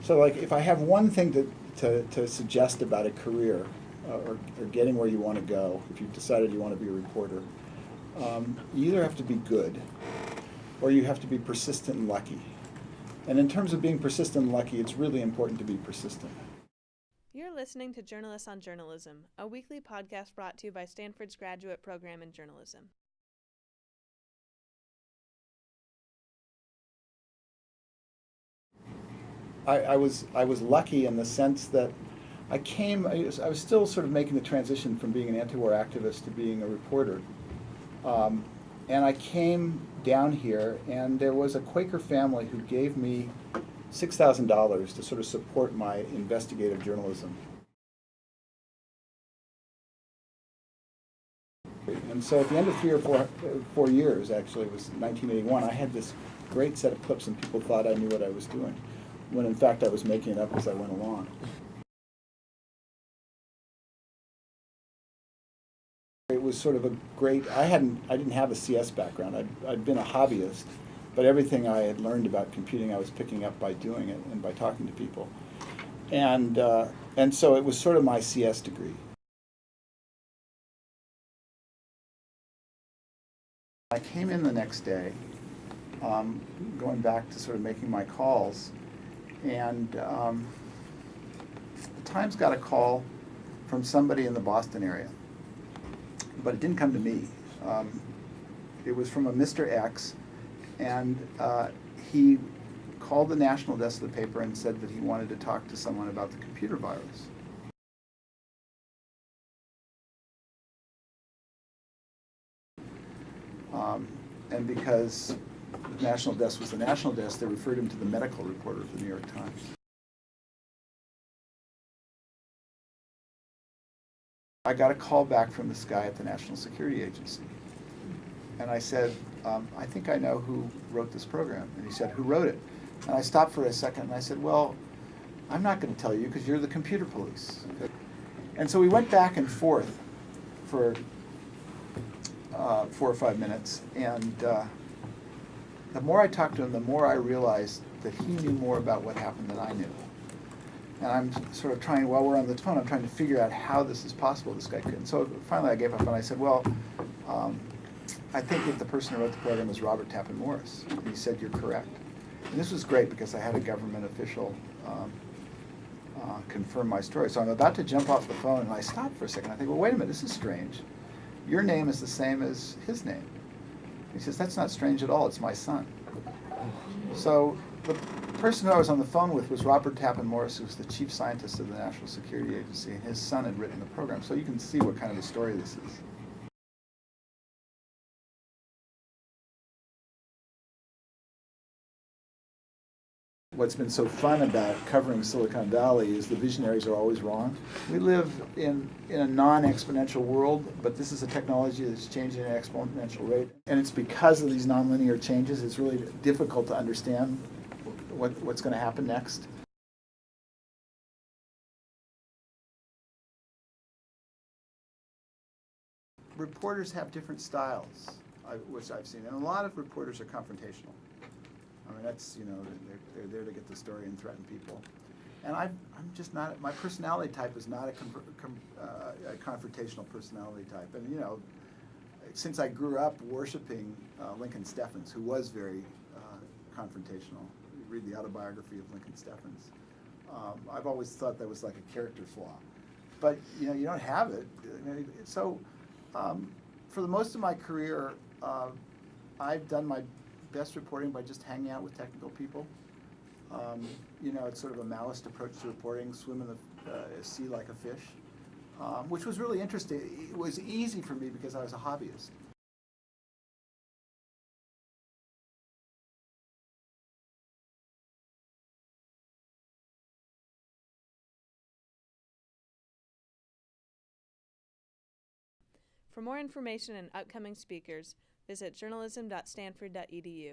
So like if I have one thing to suggest about a career or getting where you want to go, if you've decided you want to be a reporter, you either have to be good or you have to be persistent and lucky. And in terms of being persistent and lucky, it's really important to be persistent. You're listening to Journalists on Journalism, a weekly podcast brought to you by Stanford's graduate program in journalism. I was lucky in the sense that I was still sort of making the transition from being an anti-war activist to being a reporter. And I came down here, and there was a Quaker family who gave me $6,000 to sort of support my investigative journalism. And so at the end of 3 or 4 years, actually, it was 1981, I had this great set of clips, and people thought I knew what I was doing, when in fact I was making it up as I went along. It was sort of a great, I didn't have a CS background. I'd been a hobbyist, but everything I had learned about computing I was picking up by doing it and by talking to people. And so it was sort of my CS degree. I came in the next day, going back to sort of making my calls, and the Times got a call from somebody in the Boston area. But it didn't come to me. It was from a Mr. X, and he called the national desk of the paper and said that he wanted to talk to someone about the computer virus. And because the national desk was the national desk, they referred him to the medical reporter of the New York Times. I got a call back from this guy at the National Security Agency. And I said, I think I know who wrote this program. And he said, who wrote it? And I stopped for a second and I said, well, I'm not going to tell you because you're the computer police. And so we went back and forth for 4 or 5 minutes. And the more I talked to him, the more I realized that he knew more about what happened than I knew. And I'm sort of trying, while we're on the phone, I'm trying to figure out how this is possible, this guy could. And so finally I gave up and I said, well, I think that the person who wrote the program is Robert Tappan Morris. And he said, you're correct. And this was great because I had a government official confirm my story. So I'm about to jump off the phone and I stopped for a second. I think, well, wait a minute, this is strange. Your name is the same as his name. He says, that's not strange at all, it's my son. So the person who I was on the phone with was Robert Tappan Morris, who was the chief scientist of the National Security Agency, and his son had written the program. So you can see what kind of a story this is. What's been so fun about covering Silicon Valley is the visionaries are always wrong. We live in a non-exponential world, but this is a technology that's changing at an exponential rate. And it's because of these nonlinear changes, it's really difficult to understand what's going to happen next. Reporters have different styles, which I've seen, and a lot of reporters are confrontational. I mean, that's, they're there to get the story and threaten people. And I'm just not, my personality type is not a confrontational personality type. And, since I grew up worshiping Lincoln Steffens, who was very confrontational, you read the autobiography of Lincoln Steffens, I've always thought that was like a character flaw. But, you don't have it. So, for the most of my career, I've done my best reporting by just hanging out with technical people. It's sort of a Maoist approach to reporting, swim in the sea like a fish, which was really interesting. It was easy for me because I was a hobbyist. For more information and upcoming speakers, visit journalism.stanford.edu.